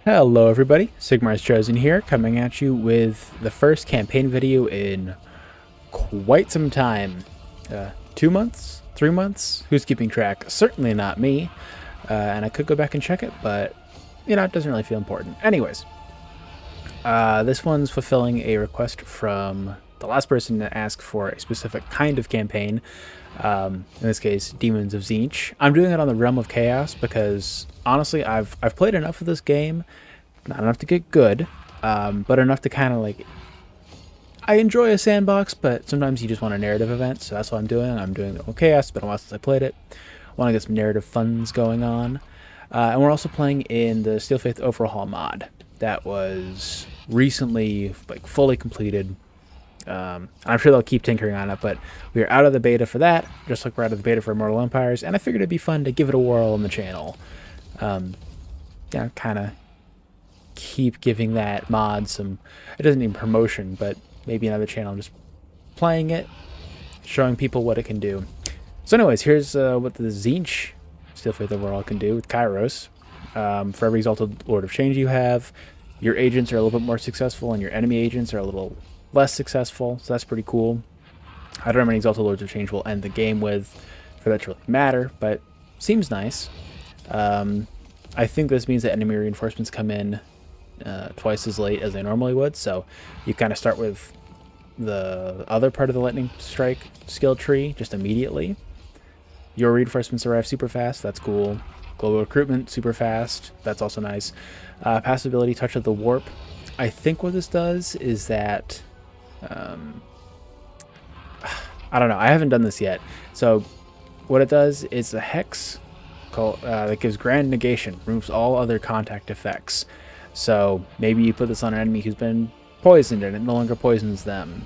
Hello everybody, Sigmar's Chosen here, coming at you with the first campaign video in quite some time. 2 months? 3 months? Who's keeping track? Certainly not me. And I could go back and check it, but, you know, it doesn't really feel important. Anyways, this one's fulfilling a request from the last person to ask for a specific kind of campaign. In this case, Demons of Tzeentch. I'm doing it on the Realm of Chaos because, honestly, I've played enough of this game, not enough to get good, but enough to kind of like, I enjoy a sandbox, but sometimes you just want a narrative event, so that's what I'm doing. I'm doing the Realm of Chaos. It's been a while since I played it. I want to get some narrative funds going on. And we're also playing in the Steel Faith Overhaul mod that was recently like fully completed. I'm sure they'll keep tinkering on it, but we are out of the beta for that, just like we're out of the beta for Immortal Empires, and I figured it'd be fun to give it a whirl on the channel. Yeah, kind of keep giving that mod some, it doesn't need promotion, but maybe another channel just playing it, showing people what it can do. So anyways, here's what the Tzeentch Steel Faith Overall can do with Kairos. For every Exalted Lord of Change you have, your agents are a little bit more successful, and your enemy agents are a little less successful, so that's pretty cool. I don't know how many Exalted Lords of Change will end the game with for that to really matter, but seems nice. I think this means that enemy reinforcements come in twice as late as they normally would, so you kind of start with the other part of the Lightning Strike skill tree just immediately. Your reinforcements arrive super fast, that's cool. Global recruitment, super fast, that's also nice. Passive ability, Touch of the Warp. I think what this does is that I don't know, I haven't done this yet. So what it does is a hex called that gives grand negation, removes all other contact effects. So maybe you put this on an enemy who's been poisoned and it no longer poisons them.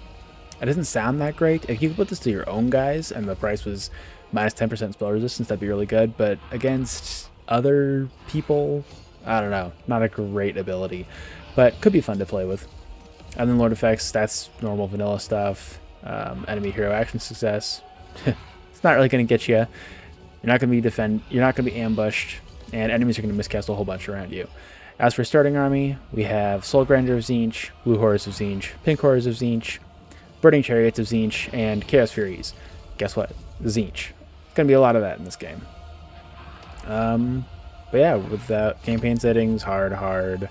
It doesn't sound that great. If you could put this to your own guys and the price was minus 10% spell resistance, that'd be really good, but against other people, I don't know, not a great ability, but could be fun to play with. And then Lord effects, that's normal vanilla stuff. Enemy hero action success. It's not really going to get you. You're not going to be You're not going to be ambushed, and enemies are going to miscast a whole bunch around you. As for starting army, we have Soul Grinder of Tzeentch, Blue Horrors of Tzeentch, Pink Horrors of Tzeentch, Burning Chariots of Tzeentch, and Chaos Furies. Guess what? Tzeentch. Going to be a lot of that in this game. But yeah, with the campaign settings, hard,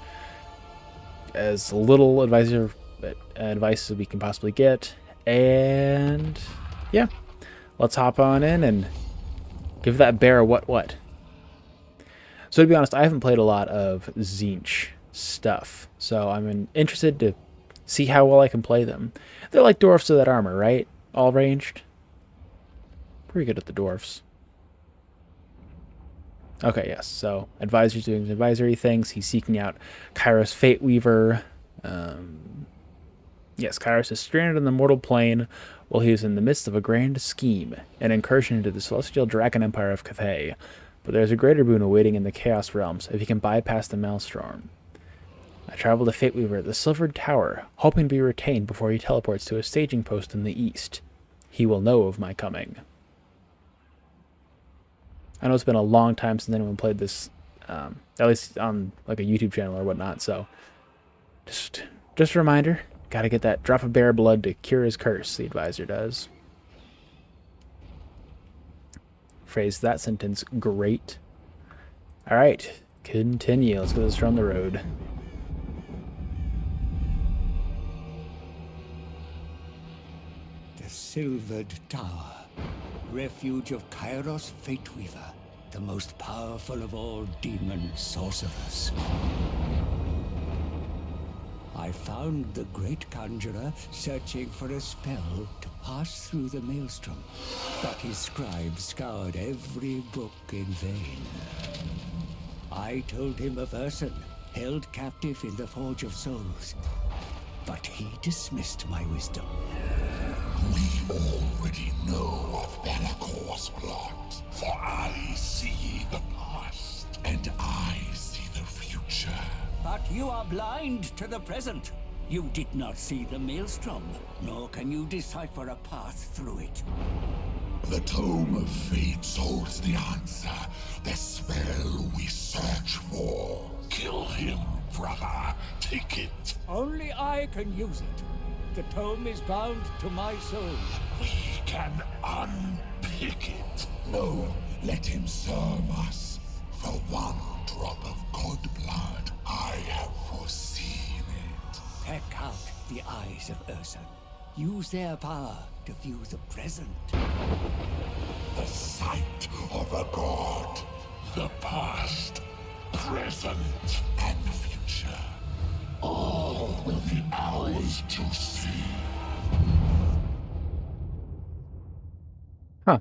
as little advice as we can possibly get, and yeah, let's hop on in and give that bear a what. So to be honest, I haven't played a lot of Tzeentch stuff, so I'm interested to see how well I can play them. They're like dwarfs of that armor, right? All ranged. Pretty good at the dwarfs. Okay, yes, so Advisor's doing advisory things. He's seeking out Kairos Fateweaver. Yes, Kairos is stranded on the mortal plane while he is in the midst of a grand scheme, an incursion into the celestial dragon empire of Cathay. But there's a greater boon awaiting in the Chaos Realms if he can bypass the Maelstrom. I travel to Fateweaver at the Silvered Tower, hoping to be retained before he teleports to a staging post in the east. He will know of my coming. I know it's been a long time since anyone played this, at least on like a YouTube channel or whatnot, so just a reminder, gotta get that drop of bear blood to cure his curse, the advisor does. Phrase that sentence great. Alright, continue. Let's get this from the road. The Silvered Tower, refuge of Kairos Fateweaver, the most powerful of all demon sorcerers. I found the great conjurer searching for a spell to pass through the Maelstrom, but his scribe scoured every book in vain. I told him of Urson, held captive in the Forge of Souls, but he dismissed my wisdom. We already was blocked, for I see the past, and I see the future. But you are blind to the present. You did not see the maelstrom, nor can you decipher a path through it. The Tome of Fates holds the answer, the spell we search for. Kill him, brother. Take it. Only I can use it. The tome is bound to my soul. We can unpick it. No, let him serve us. For one drop of god blood, I have foreseen it. Peck out the eyes of Ursa. Use their power to view the present. The sight of a god. The past, present, and future. All will be ours to see. Huh.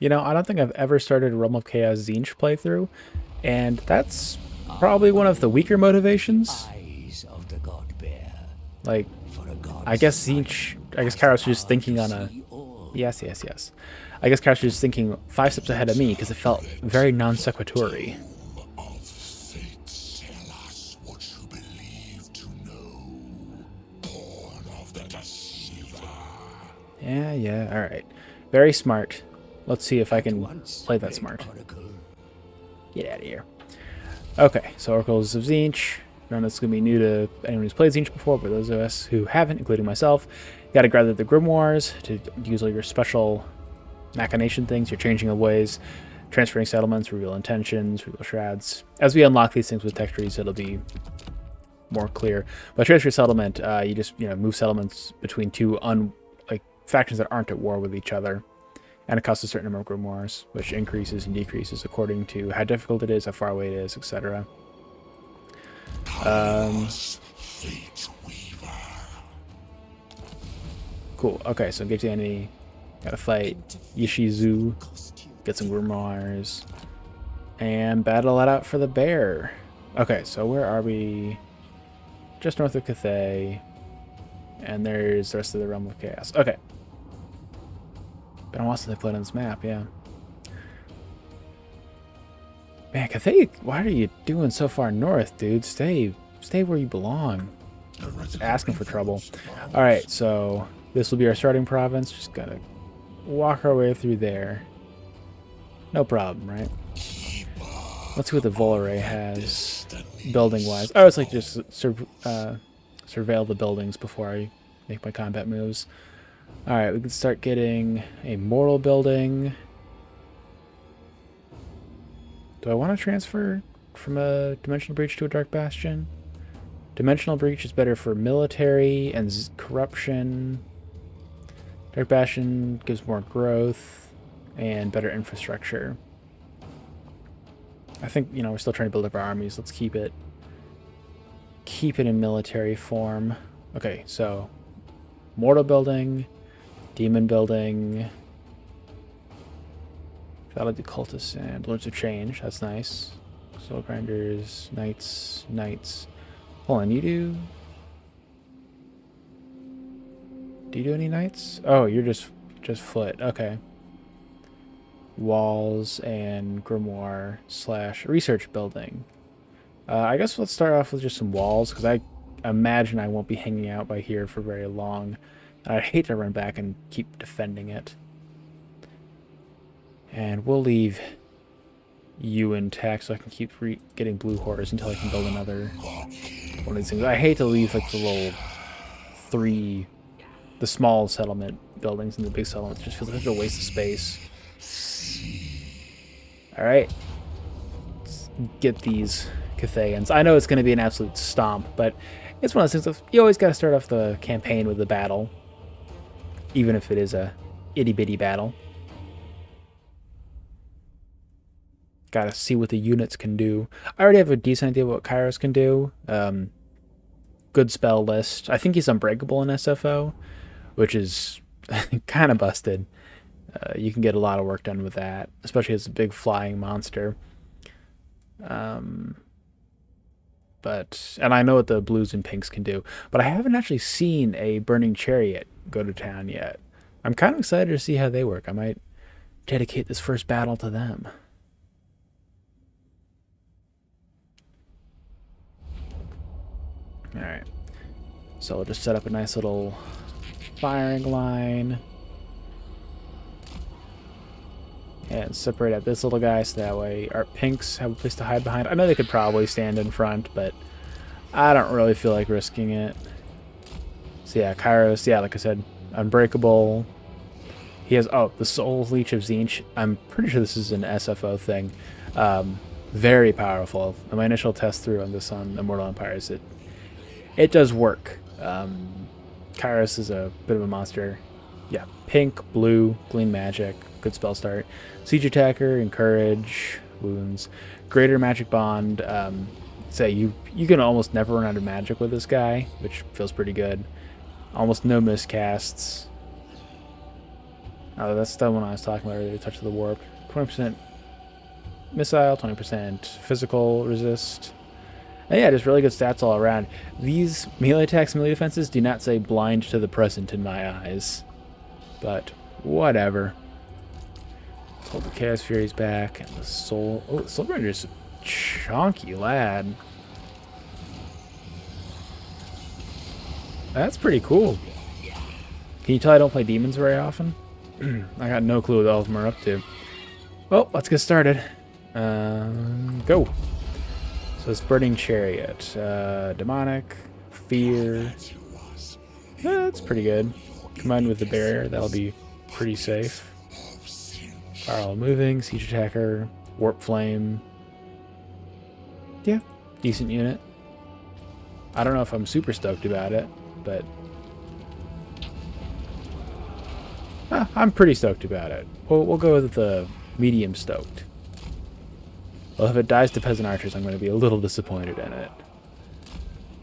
You know, I don't think I've ever started a Realm of Chaos Tzeentch playthrough, and that's probably one of the weaker motivations. Eyes of the god bear. Like, For a god I guess Tzeentch, I guess Kairos was just thinking on a... Yes. I guess Kairos was just thinking 5 steps ahead of me, because it felt very non-sequitur-y. Of Fates, tell us what you believe to know. Born of the Deceiver. Yeah, alright. Very smart. Let's see if I can play that smart. Get out of here. Okay, so Oracles of Tzeentch. I know it's going to be new to anyone who's played Tzeentch before, but those of us who haven't, including myself, you got to gather the grimoires to use all your special machination things, your changing of ways, transferring settlements, reveal intentions, reveal shrouds. As we unlock these things with tech trees, it'll be more clear. But transfer settlement, you just move settlements between two factions that aren't at war with each other, and it costs a certain number of grimoires, which increases and decreases according to how difficult it is, how far away it is, etc. Kairos Fateweaver. Cool. Okay, so get to the enemy. Gotta fight Yishizu. Get some grimoires. And battle it out for the bear. Okay, so where are we? Just north of Cathay. And there's the rest of the Realm of Chaos. Okay. Been a while since I played on this map, yeah. Man, Cathay, why are you doing so far north, dude? Stay where you belong. Asking for trouble. Alright, so this will be our starting province. Just gotta walk our way through there. No problem, right? Let's see what the Volare has building-wise. Oh, it's like just surveil the buildings before I make my combat moves. Alright, we can start getting a mortal building. Do I want to transfer from a Dimensional Breach to a Dark Bastion? Dimensional Breach is better for military and corruption. Dark Bastion gives more growth and better infrastructure. I think, we're still trying to build up our armies. Let's keep it in military form. Okay, so mortal building, demon building, Battle of the Cultists and Lords of Change. That's nice. Soul Grinders, Knights. Hold on, do you do any Knights? Oh, you're just foot. Okay. Walls and grimoire / research building. I guess let's start off with just some walls, because I imagine I won't be hanging out by here for very long. And I'd hate to run back and keep defending it. And we'll leave you intact so I can keep getting blue horrors until I can build another one of these things. I hate to leave like the little the small settlement buildings and the big settlements. It just feels like such a waste of space. Alright. Let's get these Cathayans. I know it's going to be an absolute stomp, but it's one of those things you always got to start off the campaign with the battle. Even if it is a itty-bitty battle. Gotta see what the units can do. I already have a decent idea what Kairos can do. Good spell list. I think he's unbreakable in SFO, which is kind of busted. You can get a lot of work done with that, especially as a big flying monster. And I know what the blues and pinks can do, but I haven't actually seen a burning chariot go to town yet. I'm kind of excited to see how they work. I might dedicate this first battle to them. Alright. So we'll just set up a nice little firing line. And separate out this little guy so that way our pinks have a place to hide behind. I know they could probably stand in front, but I don't really feel like risking it. So yeah, Kairos, yeah, like I said, unbreakable. He has, oh, the Soul Leech of Tzeentch. I'm pretty sure this is an SFO thing. Very powerful. In my initial test through on this on Immortal Empires, it does work. Kairos is a bit of a monster. Yeah, pink, blue, Glean Magic, good spell start. Siege Attacker, Encourage, Wounds, Greater Magic Bond. Say you can almost never run out of magic with this guy, which feels pretty good. Almost no miscasts. Oh, that's the one I was talking about earlier, Touch of the Warp. 20% missile, 20% physical resist. And yeah, just really good stats all around. These melee attacks, melee defenses do not say blind to the present in my eyes. But whatever. Hold the Chaos Furies back and the Soul. Oh, the Soul Render's a chunky lad. That's pretty cool. Can you tell I don't play demons very often? I got no clue what all of them are up to. Well, let's get started. Go. So it's Burning Chariot. Demonic. Fear. That's pretty good. Combined with the barrier, that'll be pretty safe. Firewall moving, Siege Attacker, Warp Flame. Yeah, decent unit. I don't know if I'm super stoked about it, but I'm pretty stoked about it. We'll go with the medium stoked. Well, if it dies to Peasant Archers, I'm going to be a little disappointed in it.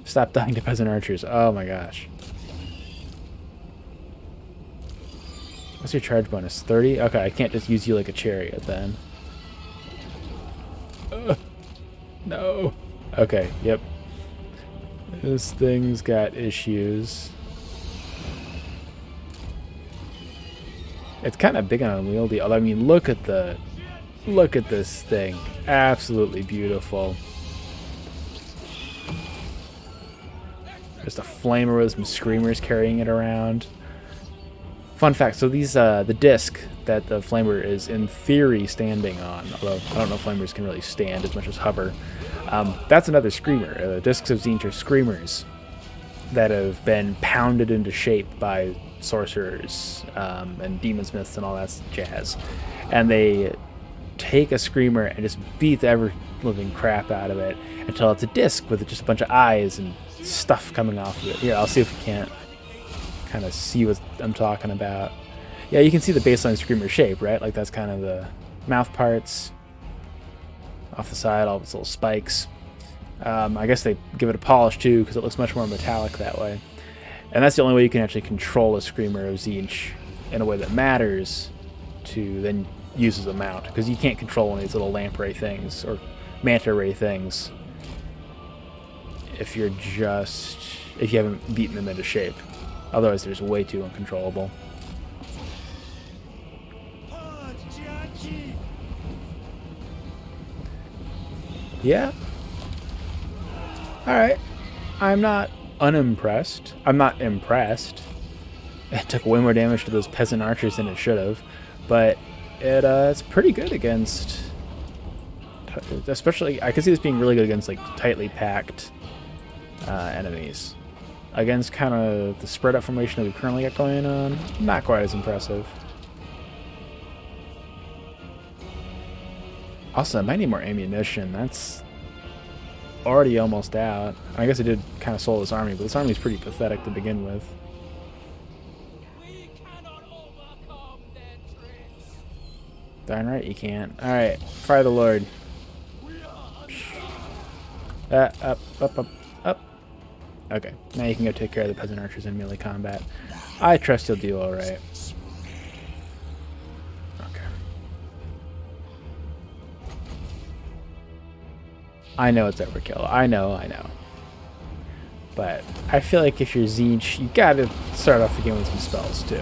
Stop dying to Peasant Archers. Oh my gosh. What's your charge bonus? 30? Okay, I can't just use you like a chariot then. No. Okay, yep. This thing's got issues. It's kind of big and unwieldy. Although, I mean, look at this thing. Absolutely beautiful. Just a flamer with some screamers carrying it around. Fun fact, so these, the disc that the flamer is in theory standing on, although I don't know if flamers can really stand as much as hover, that's another screamer. The discs of Tzeentch are screamers that have been pounded into shape by sorcerers and demonsmiths and all that jazz. And they take a screamer and just beat the ever-living crap out of it until it's a disc with just a bunch of eyes and stuff coming off of it. Here, I'll see if we can't kind of see what I'm talking about. Yeah, you can see the baseline screamer shape, right? Like that's kind of the mouth parts off the side, all those little spikes. I guess they give it a polish too because it looks much more metallic that way. And that's the only way you can actually control a screamer of Tzeentch in a way that matters to then use as a mount, because you can't control one of these little lamprey things or manta ray things if you haven't beaten them into shape. Otherwise, they're just way too uncontrollable. Yeah. Alright. I'm not unimpressed. I'm not impressed. It took way more damage to those peasant archers than it should have. But it's pretty good against... Especially, I can see this being really good against like tightly packed enemies. Against kind of the spread out formation that we currently got going on, not quite as impressive. Also, I might need more ammunition. That's already almost out. I guess I did kind of soul this army, but this army is pretty pathetic to begin with. Darn right you can't. Alright, fire the Lord. Up. Okay, now you can go take care of the peasant archers in melee combat. I trust you'll do alright. Okay. I know it's overkill. I know. But I feel like if you're Tzeentch, you gotta start off the game with some spells too.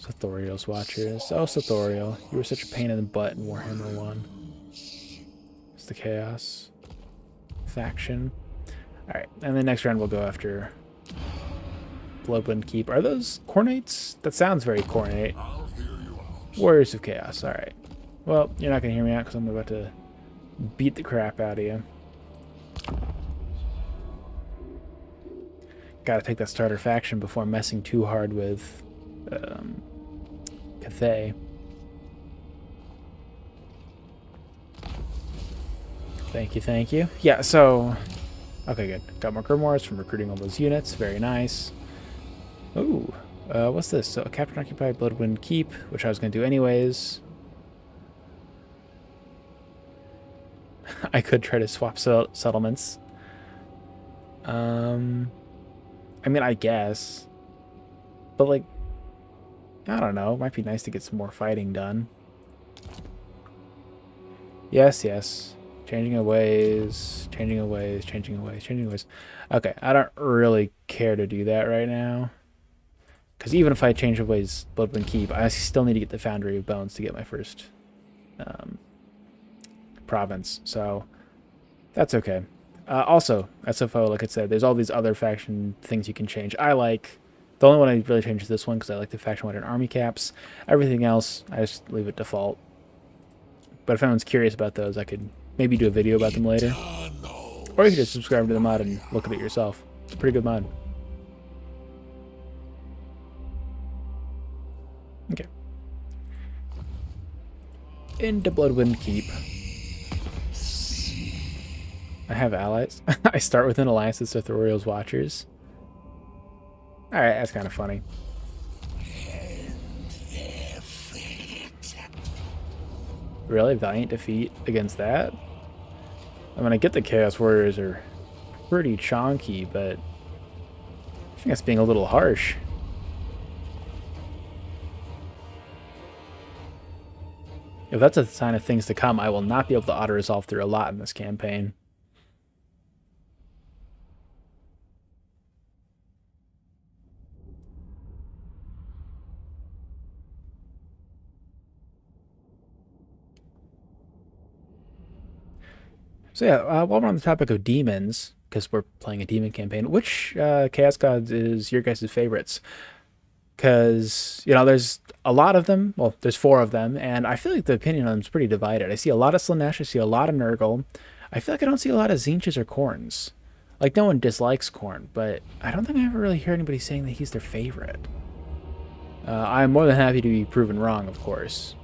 Sathoriel's Watchers. Oh, Sathoriel. You were such a pain in the butt in Warhammer 1. It's the Chaos faction. Alright, and then next round we'll go after Bloodwind Keep. Are those Cornates? That sounds very Cornate. Warriors of Chaos. Alright. Well, you're not going to hear me out because I'm about to beat the crap out of you. Gotta take that starter faction before messing too hard with Cathay. Thank you, thank you. Yeah, so... Okay, good. Got more grimoires from recruiting all those units. Very nice. Ooh. What's this? So, Captain Occupied Bloodwind Keep, which I was going to do anyways. I could try to swap settlements. I mean, I guess. But, like, I don't know. It might be nice to get some more fighting done. Yes, yes. Changing of ways, changing of ways, changing of ways, changing of ways. Okay, I don't really care to do that right now. Because even if I change of ways, Bloodwind Keep, I still need to get the Foundry of Bones to get my first province. So, that's okay. Also, SFO, like I said, there's all these other faction things you can change. The only one I really change is this one because I like the faction-wide and army caps. Everything else, I just leave it default. But if anyone's curious about those, I could maybe do a video about them later. Or you could just subscribe to the mod and look at it yourself. It's a pretty good mod. Okay. Into Bloodwind Keep. I have allies. I start with an alliance with Sathoriel's Watchers. Alright, that's kind of funny. Really? Valiant defeat against that? I mean, I get the Chaos Warriors are pretty chonky, but I think that's being a little harsh. If that's a sign of things to come, I will not be able to auto-resolve through a lot in this campaign. So yeah, while we're on the topic of demons, because we're playing a demon campaign, which Chaos Gods is your guys' favorites? Because, you know, there's a lot of them. Well, there's 4 of them, and I feel like the opinion on them is pretty divided. I see a lot of Slaanesh, I see a lot of Nurgle. I feel like I don't see a lot of Tzeentches or Khornes. Like, no one dislikes Khorne, but I don't think I ever really hear anybody saying that he's their favorite. I'm more than happy to be proven wrong, of course.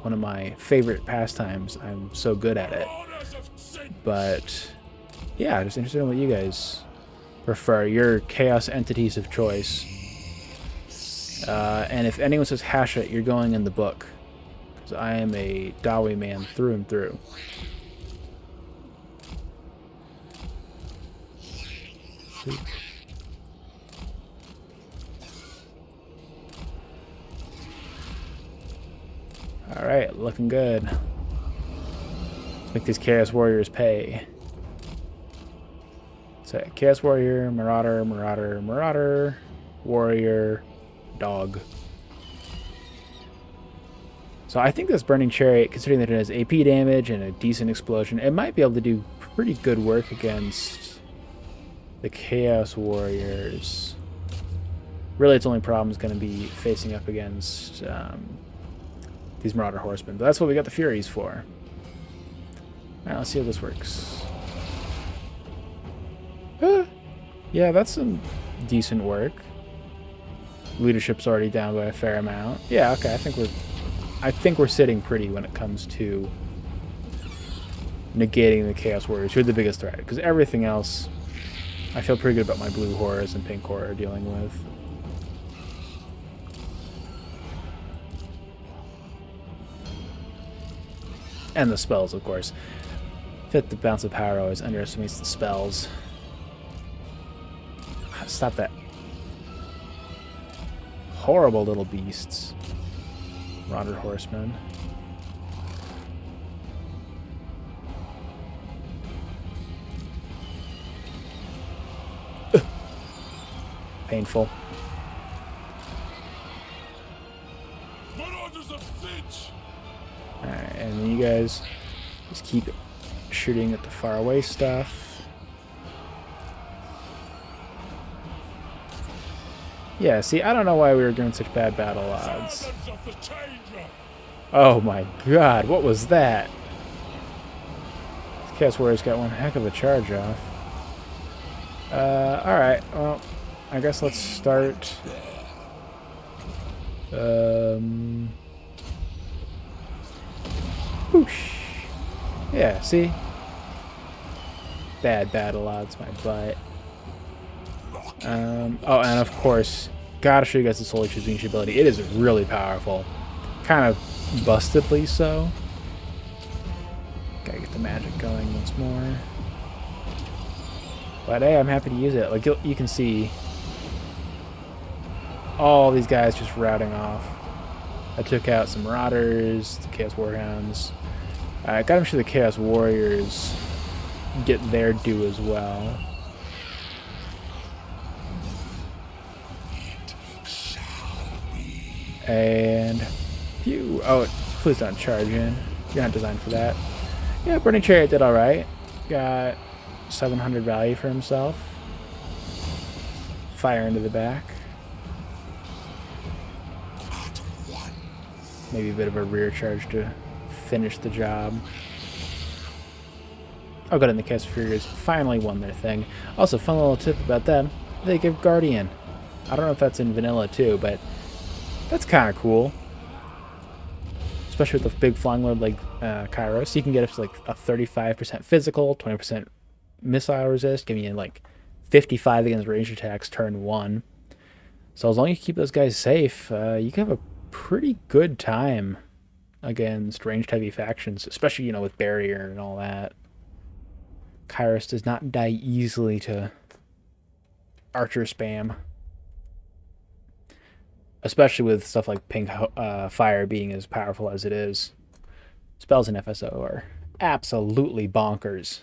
One of my favorite pastimes. I'm so good at it. But yeah, just interested in what you guys prefer. Your chaos entities of choice. And if anyone says hash it, you're going in the book. Because I am a Dawi man through and through. Alright, looking good. Let's make these Chaos Warriors pay. So, Chaos Warrior, Marauder, Marauder, Marauder, Warrior, Dog. So I think this Burning Chariot, considering that it has AP damage and a decent explosion, it might be able to do pretty good work against the Chaos Warriors. Really, its only problem is going to be facing up against these Marauder Horsemen. But that's what we got the Furies for. Alright, let's see how this works. Yeah, that's some decent work. Leadership's already down by a fair amount. Yeah, okay, I think we're sitting pretty when it comes to negating the Chaos Warriors, who are the biggest threat. Because everything else, I feel pretty good about my blue horrors and pink horror dealing with. And the spells, of course. Fifth, the bounce of power always underestimates the spells. Stop that. Horrible little beasts. Marauder Horsemen. Painful. Alright, and you guys just keep shooting at the far away stuff. Yeah, see, I don't know why we were doing such bad battle odds. Oh my god, what was that? Chaos Warrior's got one heck of a charge off. Alright, well, I guess let's start. Whoosh. Yeah, see? Bad battle odds, my butt. Oh, and of course, gotta show you guys the Solar Tzeentch ability. It is really powerful. Kind of bustedly so. Gotta get the magic going once more. But hey, I'm happy to use it. Like, you can see all these guys just routing off. I took out some Marauders, the Chaos Warhounds. I gotta make sure the Chaos Warriors get their due as well. And phew. Oh, please don't charge in. You're not designed for that. Yeah, Burning Chariot did alright. Got 700 value for himself. Fire into the back. Maybe a bit of a rear charge to finish the job. Oh good, and the Chaos Furious finally won their thing. Also, fun little tip about them, they give Guardian. I don't know if that's in vanilla too, but that's kind of cool. Especially with the big flying lord like Kairos. You can get up to like a 35% physical, 20% missile resist, giving you like 55 against ranged attacks turn 1. So as long as you keep those guys safe, you can have a pretty good time against ranged heavy factions, especially, you know, with barrier and all that. Kairos does not die easily to archer spam. Especially with stuff like pink fire being as powerful as it is. Spells in FSO are absolutely bonkers.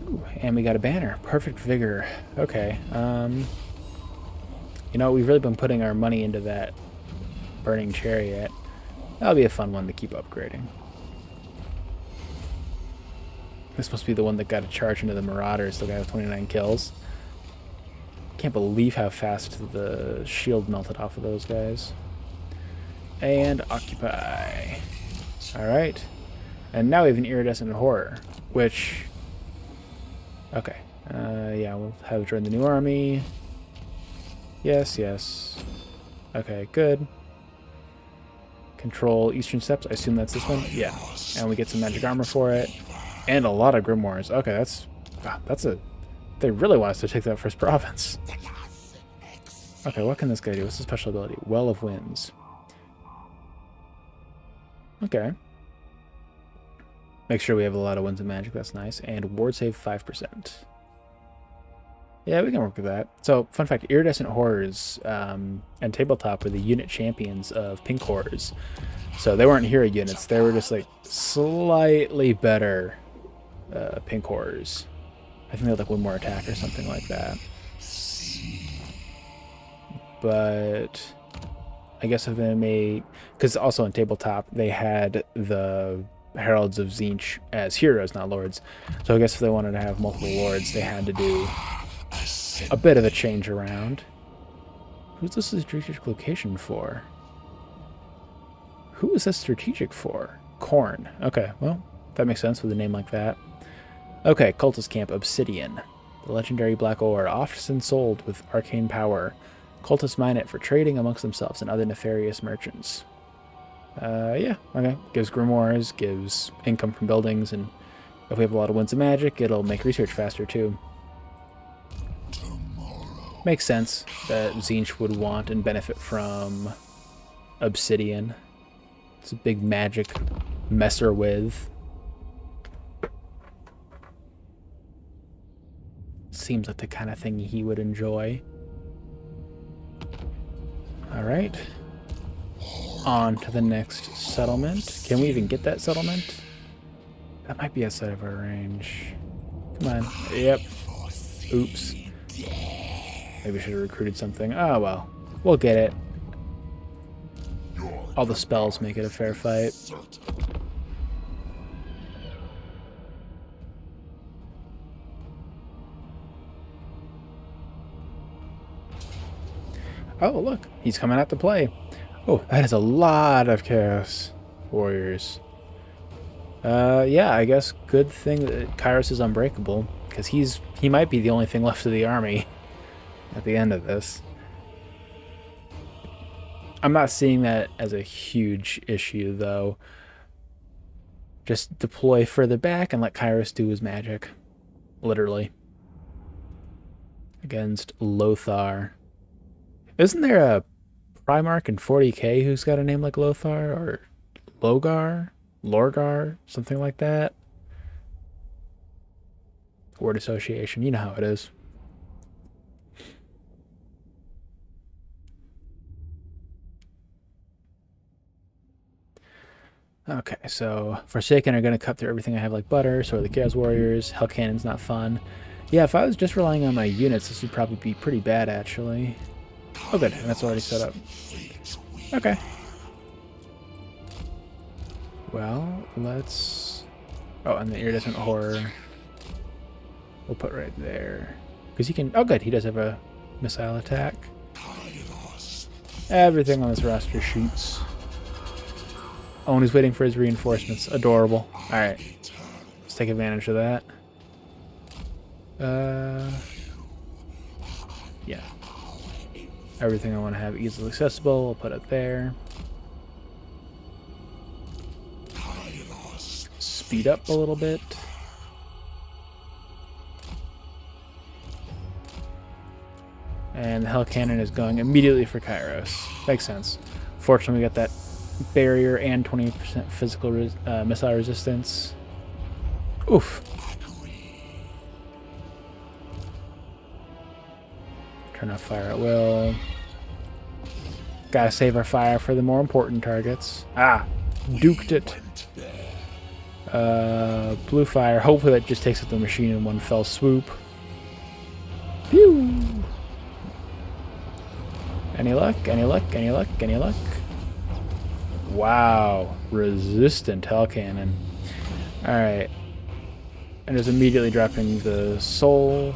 Ooh, and we got a banner. Perfect Vigor. Okay. You know, we've really been putting our money into that Burning Chariot. That'll be a fun one to keep upgrading. This must be the one that got a charge into the Marauders, the guy with 29 kills. Can't believe how fast the shield melted off of those guys. And Occupy. Alright. And now we have an Iridescent Horror, which... Okay. Yeah, we'll have it join the new army. Yes, yes. Okay, good. Control Eastern Steppes. I assume that's this one. Yeah. And we get some magic armor for it. And a lot of grimoires. Okay, that's a... They really want us to take that first province. Okay, what can this guy do? What's the special ability? Well of Winds. Okay. Make sure we have a lot of winds of magic. That's nice. And ward save 5%. Yeah, we can work with that. So, fun fact, Iridescent Horrors and Tabletop were the unit champions of Pink Horrors. So they weren't hero units. They were just like slightly better Pink Horrors. I think they had like one more attack or something like that. But I guess if they made... Because also in Tabletop, they had the Heralds of Tzeentch as heroes, not lords. So I guess if they wanted to have multiple lords, they had to do a bit of a change around. Who's this a strategic location for? Who is this strategic for? Khorne. Okay, well, that makes sense with a name like that. Okay, Cultist Camp Obsidian. The legendary black ore, often sold with arcane power. Cultists mine it for trading amongst themselves and other nefarious merchants. Yeah, okay. Gives grimoires, gives income from buildings, and if we have a lot of winds of magic, it'll make research faster too. Makes sense that Tzeentch would want and benefit from obsidian. It's a big magic messer with. Seems like the kind of thing he would enjoy. Alright. On to the next settlement. Can we even get that settlement? That might be outside of our range. Come on. Yep. Oops. Maybe I should have recruited something. Oh, well. We'll get it. All the spells make it a fair fight. Oh, look. He's coming out to play. Oh, that is a lot of Chaos Warriors. Yeah, I guess good thing that Kairos is unbreakable, because he might be the only thing left of the army at the end of this. I'm not seeing that as a huge issue, though. Just deploy further back and let Kairos do his magic. Literally. Against Lothar. Isn't there a Primarch in 40k who's got a name like Lothar? Or Logar? Lorgar? Something like that? Word association. You know how it is. Okay, so Forsaken are going to cut through everything I have like butter, so are the Chaos Warriors. Hell Cannon's not fun. Yeah, if I was just relying on my units, this would probably be pretty bad, actually. Oh, good, and that's already set up. Okay. Well, let's... Oh, and the Iridescent Horror. We'll put right there. Because he can... Oh, good, he does have a missile attack. Everything on this roster shoots. Oh, and he's waiting for his reinforcements. Adorable. Alright. Let's take advantage of that. Yeah. Everything I want to have easily accessible, I'll put it there. Speed up a little bit. And the Hell Cannon is going immediately for Kairos. Makes sense. Fortunately, we got that barrier and 20% physical missile resistance. Oof. Turn off fire at will. Gotta save our fire for the more important targets. Ah! Duked it. Blue fire. Hopefully that just takes out the machine in one fell swoop. Pew! Any luck? Any luck? Any luck? Any luck? Wow. Resistant Hell Cannon. Alright. And just immediately dropping the Soul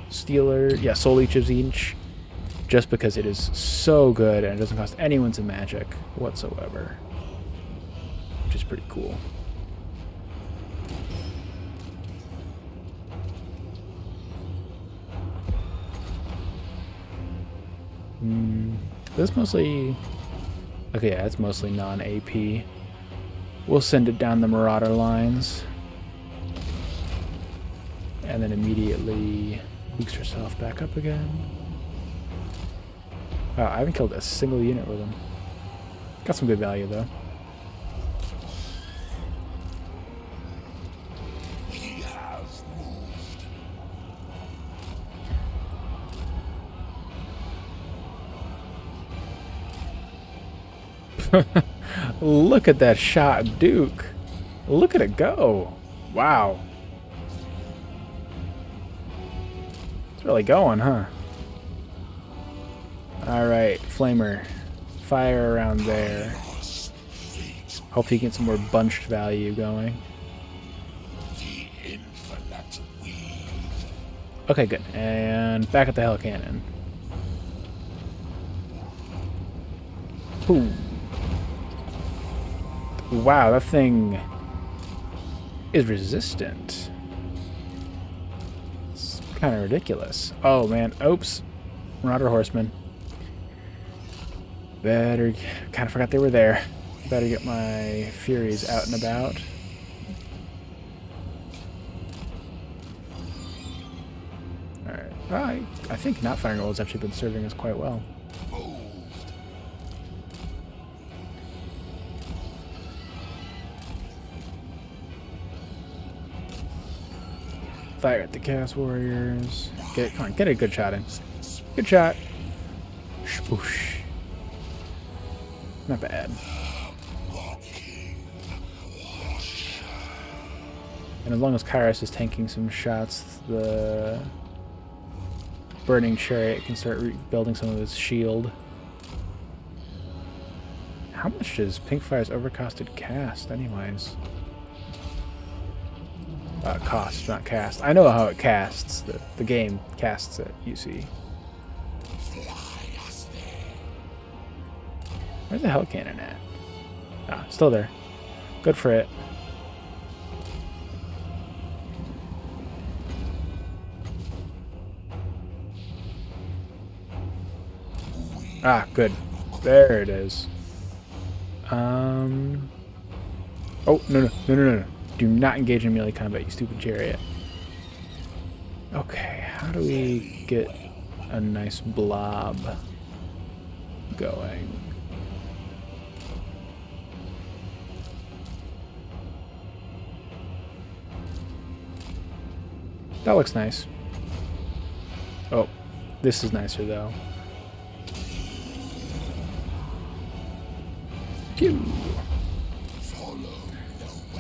Stealer. Yeah, Soul Leech of Tzeentch. Just because it is so good and it doesn't cost anyone some magic whatsoever. Which is pretty cool. This mostly... Okay, yeah, it's mostly non-AP. We'll send it down the Marauder lines. And then immediately boost herself back up again. Wow, I haven't killed a single unit with him. Got some good value, though. Look at that shot, Duke. Look at it go. Wow. It's really going, huh? Alright, Flamer. Fire around there. Hope you get some more bunched value going. Okay, good. And back at the Hell Cannon. Ooh. Wow, that thing is resistant. It's kind of ridiculous. Oh, man. Oops. Marauder Horseman. Better... Kind of forgot they were there. Better get my Furies out and about. Alright. I think not firing roll has actually been serving us quite well. Fire at the Chaos Warriors. Come on, get a good shot in. Good shot. Spoosh. Not bad. And as long as Kairos is tanking some shots, the Burning Chariot can start rebuilding some of his shield. How much does Pinkfire's Overcasted cast, anyways? Cost, not cast. I know how it casts. The game casts it, you see. Where's the Hell Cannon at? Ah, still there. Good for it. Ah, good. There it is. Oh, no. Do not engage in melee combat, you stupid chariot. Okay, how do we get a nice blob going? That looks nice. Oh, this is nicer though. Pew.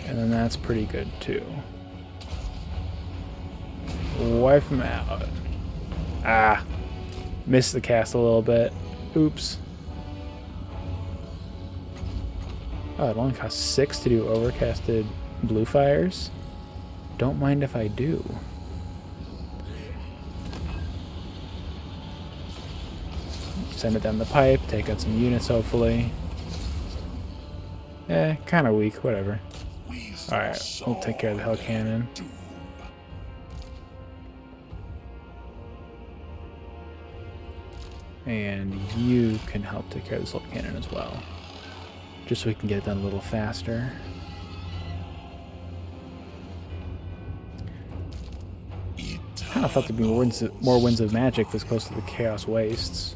And then that's pretty good too. Wipe him out. Ah, missed the cast a little bit. Oops. Oh, it only costs 6 to do overcasted blue fires. Don't mind if I do. Send it down the pipe, take out some units hopefully. Kind of weak, whatever. Alright, we'll take care of the Hell Cannon. And you can help take care of this Hell Cannon as well. Just so we can get it done a little faster. I thought there'd be more winds of magic this close to the Chaos Wastes.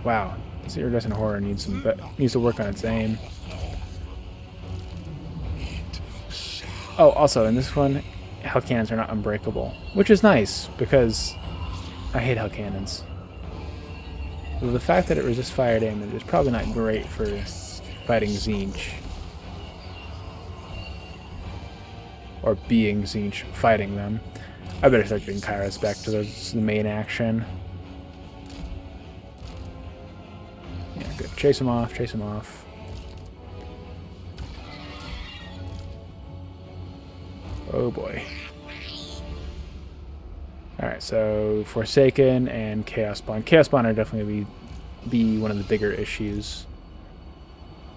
Wow, this iridescent horror needs to work on its aim. Oh, also in this one, Hell Cannons are not unbreakable, which is nice because I hate Hell Cannons. Well, the fact that it resists fire damage is probably not great for fighting Tzeentch. Or being Tzeentch, fighting them. I better start getting Kairos back to the main action. Yeah, good. Chase him off, chase him off. Oh boy. Alright, so Forsaken and Chaos Spawn. Chaos Spawn are definitely be one of the bigger issues.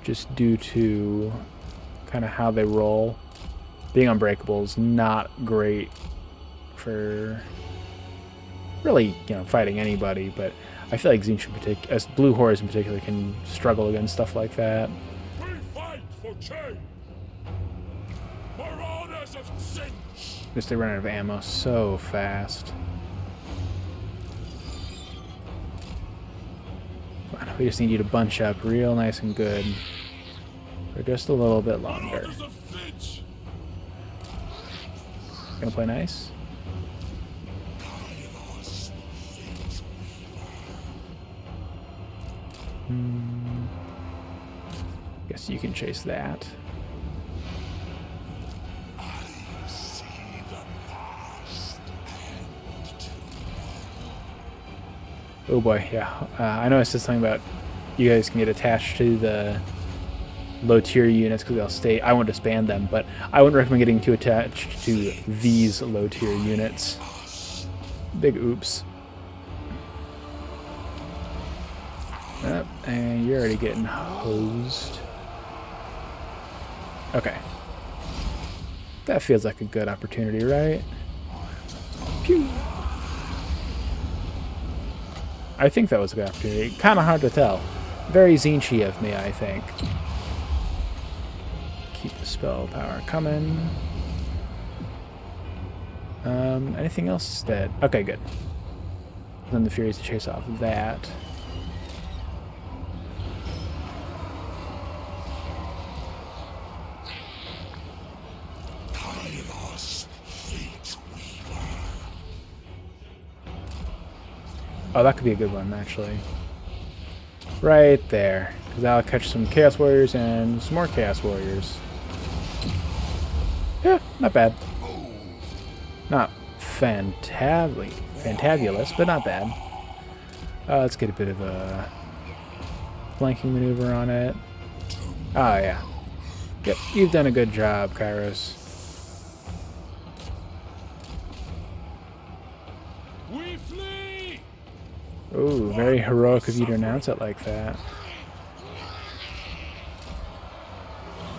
Just due to kind of how they roll. Being unbreakable is not great for really, fighting anybody, but I feel like Tzeentch in particular, as Blue Horrors in particular, can struggle against stuff like that. We fight for change. Marauders of Tzeentch. Just they run out of ammo so fast. We just need you to bunch up real nice and good for just a little bit longer. Gonna play nice? Guess you can chase that. Oh boy, yeah. I know I said something about you guys can get attached to the low tier units because they'll stay. I won't disband them, but I wouldn't recommend getting too attached to these low tier units. Big oops. Yep, and you're already getting hosed. Okay. That feels like a good opportunity, right? Pew! I think that was a good opportunity. Kind of hard to tell. Very Tzeentchy of me, I think. Keep the spell power coming. Anything else that... Okay, good. Then the Furies to chase off that. Kairos Fateweaver. Oh, that could be a good one, actually. Right there. Because that'll catch some Chaos Warriors and some more Chaos Warriors. Yeah, not bad. Not fantabulous, but not bad. Let's get a bit of a flanking maneuver on it. Oh, yeah. Yep, you've done a good job, Kairos. We flee! Ooh, very heroic of you to announce it like that.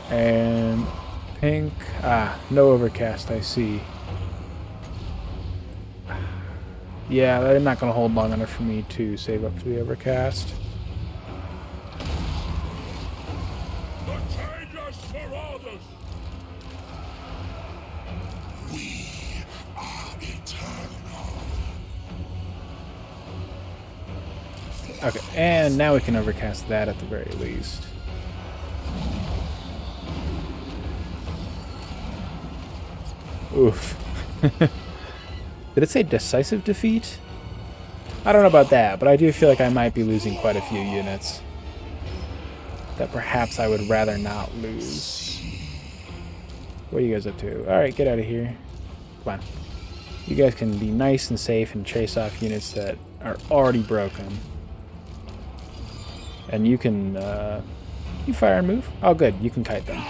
And pink. Ah, no overcast, I see. Yeah, they're not going to hold long enough for me to save up for the overcast. The Kairos Marauders! We are eternal. Okay, and now we can overcast that at the very least. Oof. Did it say decisive defeat? I don't know about that, but I do feel like I might be losing quite a few units that perhaps I would rather not lose. What are you guys up to? Alright, get out of here. Come on. You guys can be nice and safe and chase off units that are already broken. And you can, you fire and move? Oh good, you can kite them.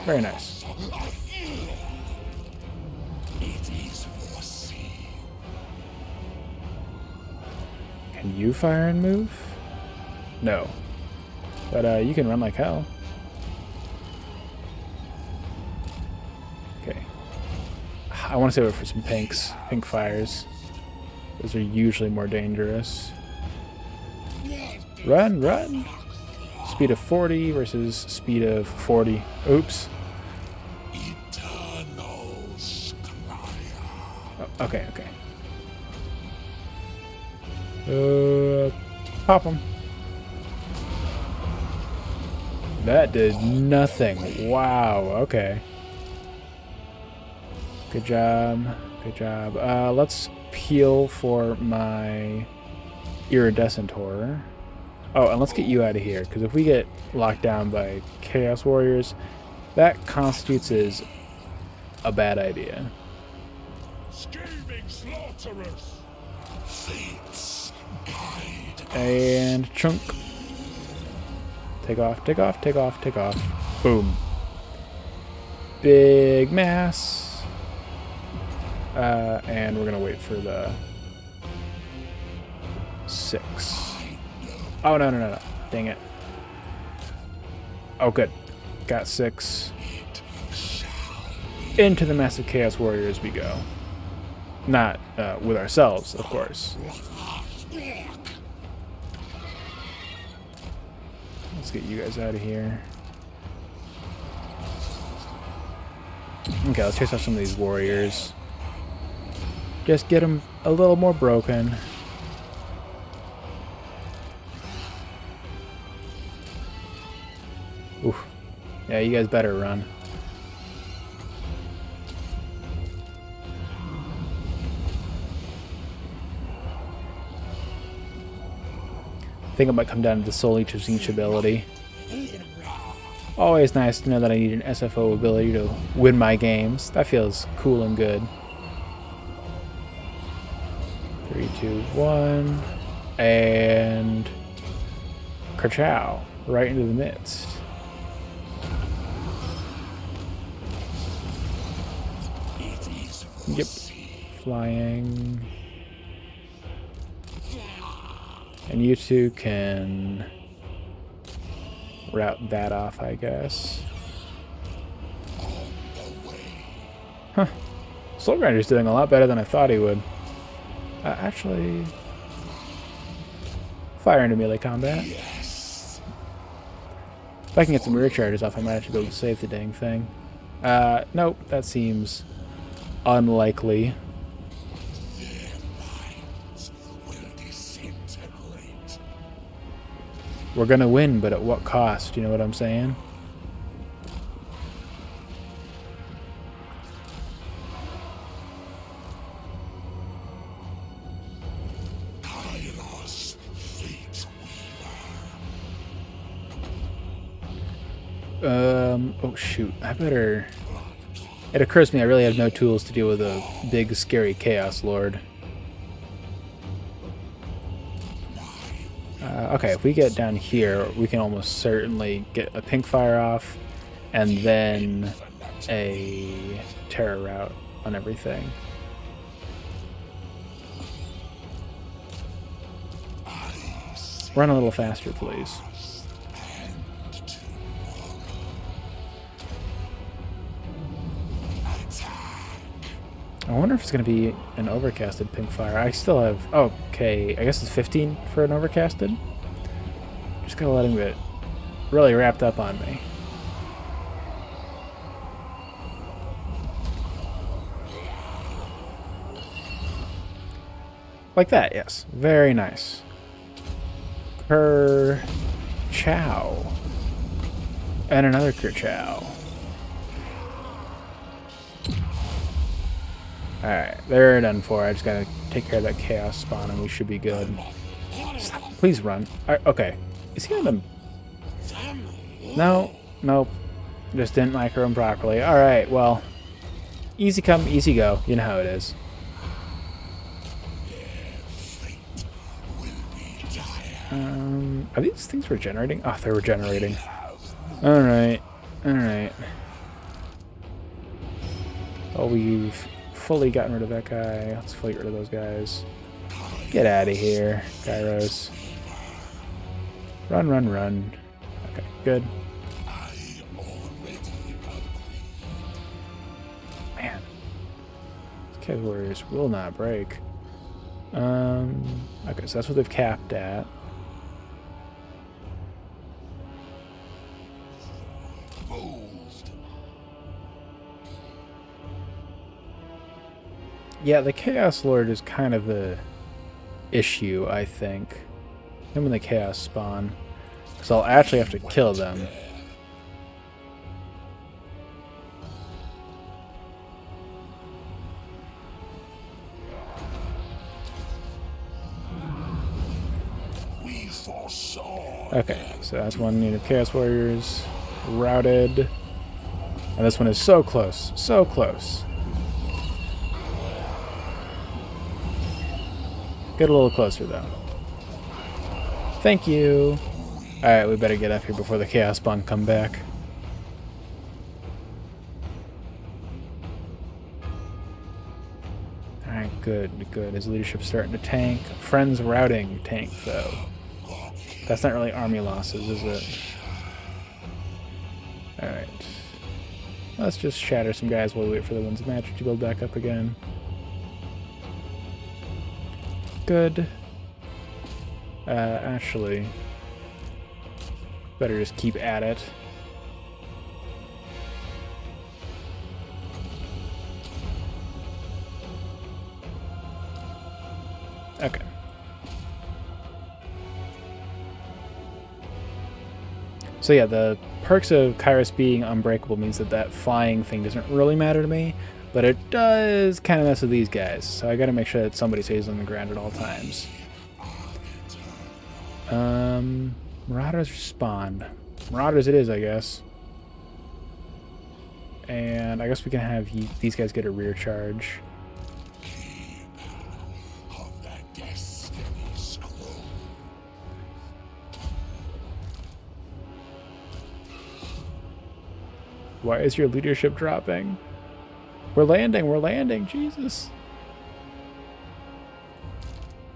Very nice. Can you fire and move? No. But you can run like hell. Okay. I want to save it for some pinks. Pink fires. Those are usually more dangerous. Run, run! Speed of 40 versus speed of 40. Oops. Oh, okay, okay. Pop them. That did nothing. Wow, okay. Good job. Good job. Let's peel for my iridescent horror. Oh, and let's get you out of here, because if we get locked down by Chaos Warriors, that constitutes as a bad idea. Scheming slaughterers! Fates guide. And chunk. Take off, take off, take off, take off. Boom. Big mass. And we're gonna wait for the 6. Oh, no, no, no, no. Dang it. Oh, good. Got 6. Into the massive Chaos Warriors we go. Not with ourselves, of course. Let's get you guys out of here. Okay, let's chase off some of these warriors. Just get them a little more broken. Oof. Yeah, you guys better run. I think it might come down to the Oracles of Tzeentch ability. Always nice to know that I need an SFO ability to win my games. That feels cool and good. 3, 2, 1. And... Kerchow. Right into the midst. Yep. Flying. And you two can route that off, I guess. Huh. Soul Grinder's doing a lot better than I thought he would. Actually... Fire into melee combat. If I can get some rear charges off, I might actually be able to save the dang thing. Nope, that seems unlikely. We're gonna win, but at what cost? You know what I'm saying? Oh shoot, I better... It occurs to me I really have no tools to deal with a big, scary Chaos Lord. Okay, if we get down here, we can almost certainly get a pink fire off, and then a terror route on everything. Run a little faster, please. I wonder if it's going to be an overcasted pink fire. I still have... Oh, okay, I guess it's 15 for an overcasted. Just gotta let him get really wrapped up on me. Like that, yes. Very nice. Chow. And another Chow. Alright, they're done for. I just gotta take care of that chaos spawn and we should be good. Stop. Please run. Okay. Is he on the... No. Nope. Just didn't micro him properly. Alright, well. Easy come, easy go. You know how it is. Are these things regenerating? Oh, they're regenerating. Alright. Alright. Oh, we've fully gotten rid of that guy. Let's fully get rid of those guys. Get out of here, Kairos. Run, run, run. Okay, good. Man. These Chaos Warriors will not break. Okay, so that's what they've capped at. Yeah, the Chaos Lord is kind of the issue, I think. Him and the Chaos Spawn. Because I'll actually have to kill them. Okay, so that's one unit of Chaos Warriors. Routed. And this one is so close. So close. Get a little closer, though. Thank you. Alright, we better get up here before the Chaos Spawn come back. Alright, good, good. His leadership's starting to tank. Friends routing tank, though. That's not really army losses, is it? Alright. Let's just shatter some guys while we wait for the Winds of Magic to build back up again. Good. Actually, better just keep at it. Okay. So yeah, the perks of Kairos being unbreakable means that that flying thing doesn't really matter to me. But it does kind of mess with these guys, so I gotta make sure that somebody stays on the ground at all times. Marauders respond. Marauders it is, I guess. And I guess we can have these guys get a rear charge. Why is your leadership dropping? We're landing, Jesus.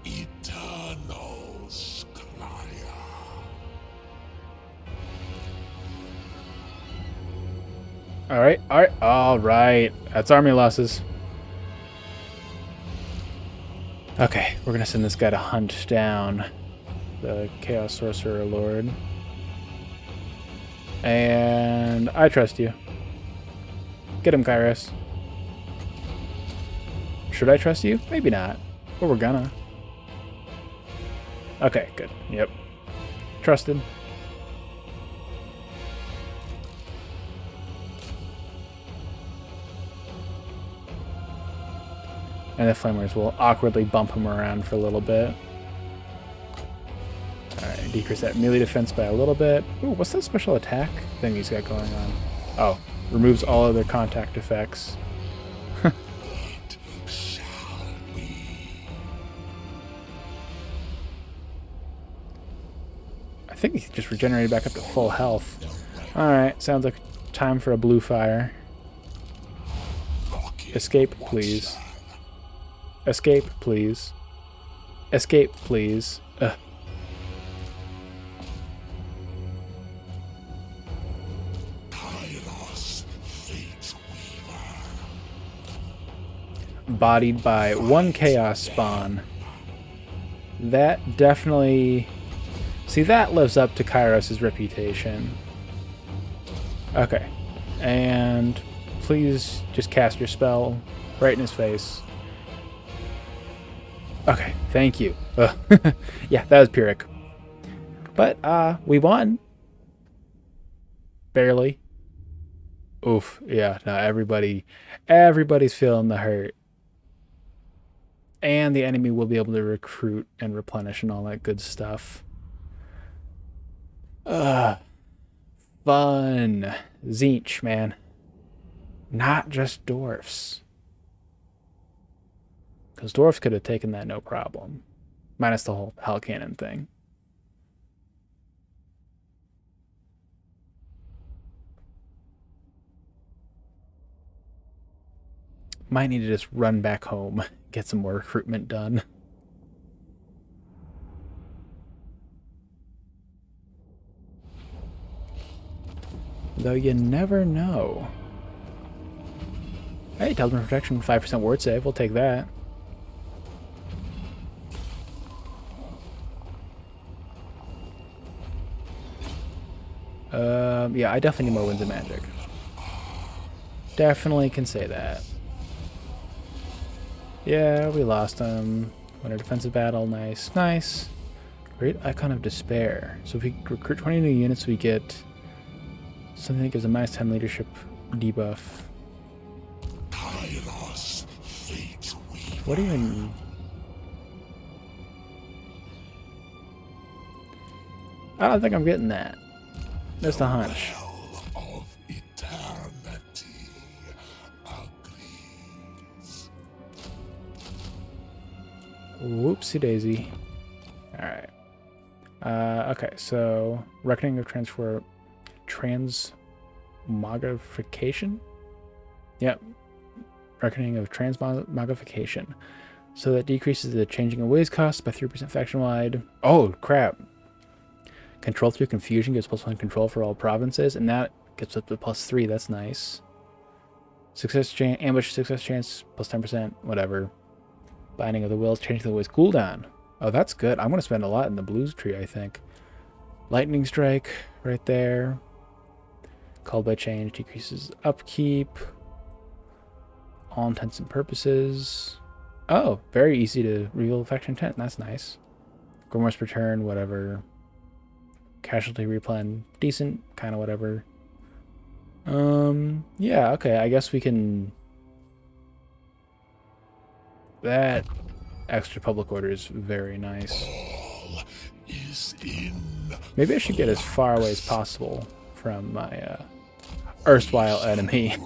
Eternals, Clya. Alright. That's army losses. Okay, we're gonna send this guy to hunt down the Chaos Sorcerer Lord. And I trust you. Get him, Kairos. Should I trust you? Maybe not. But we're gonna. Okay, good. Yep. Trusted. And the Flamers will awkwardly bump him around for a little bit. Alright, decrease that melee defense by a little bit. Ooh, what's that special attack thing he's got going on? Oh, removes all other contact effects. I think he just regenerated back up to full health. Alright, sounds like time for a blue fire. Escape, please. Escape, please. Escape, please. Ugh. Kairos Fateweaver. Bodied by one chaos spawn. That definitely... See, that lives up to Kairos' reputation. Okay. And please just cast your spell right in his face. Okay, thank you. Yeah, that was Pyrrhic. But, we won. Barely. Oof, yeah, no, everybody's feeling the hurt. And the enemy will be able to recruit and replenish and all that good stuff. Fun. Tzeentch, man. Not just dwarfs. Because dwarfs could have taken that no problem. Minus the whole hell cannon thing. Might need to just run back home, get some more recruitment done. Though you never know. Hey, Talisman Protection, 5% ward save. We'll take that. Yeah, I definitely need more Winds of Magic. Definitely can say that. Yeah, we lost him. Win a defensive battle. Nice. Nice. Great Icon of Despair. So if we recruit 20 new units, we get something that gives a -10 leadership debuff. Kairos Fateweaver. What even... I don't think I'm getting that. Just a hunch. Of eternity agrees. Whoopsie daisy. Alright. Okay, so Reckoning of Transmogrification? Yep. Reckoning of Transmogrification. So that decreases the changing of ways cost by 3% faction-wide. Oh, crap. Control through confusion gives +1 control for all provinces, and that gets up to +3. That's nice. Success chance, ambush success chance, +10%, whatever. Binding of the Wills, changing the Ways cooldown. Oh, that's good. I'm going to spend a lot in the blues tree, I think. Lightning Strike, right there. Called by Change, decreases upkeep. All intents and purposes. Oh, very easy to reveal faction intent. That's nice. Grimoire's return, whatever. Casualty replan, decent, kind of whatever. Yeah, okay, I guess we can... That extra public order is very nice. All is in. Maybe I should get as far away as possible from my erstwhile enemy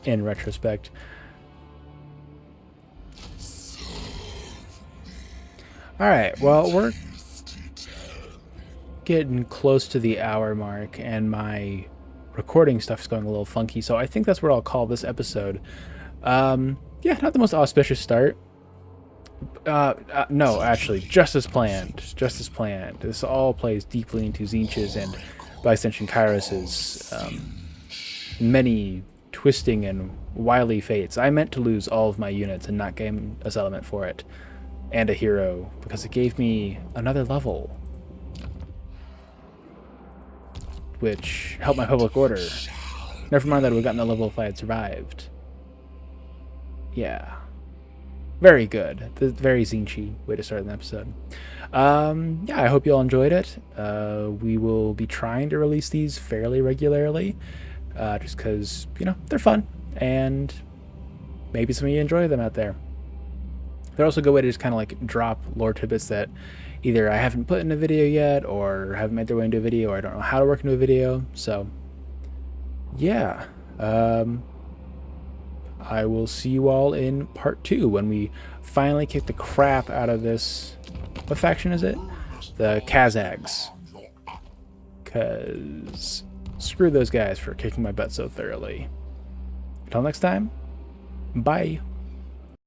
in retrospect. Alright, well, we're getting close to the hour mark, and my recording stuff's going a little funky, so I think that's where I'll call this episode. Yeah, not the most auspicious start. No, actually, just as planned. Just as planned. This all plays deeply into Tzeentch's and, by extension, Kairos's many twisting and wily fates. I meant to lose all of my units and not gain a settlement for it, and a hero, because it gave me another level, which helped my public order. Never mind that I would have gotten the level if I had survived. Yeah. Very good. The very Tzeentchy way to start an episode. Yeah, I hope you all enjoyed it. We will be trying to release these fairly regularly, just because, you know, they're fun, and maybe some of you enjoy them out there. They're also a good way to just kind of like drop lore tidbits that either I haven't put in a video yet, or haven't made their way into a video, or I don't know how to work into a video. So yeah, I will see you all in part 2 when we finally kick the crap out of this. What faction is it? The Kazags. Because screw those guys for kicking my butt so thoroughly. Until next time, bye.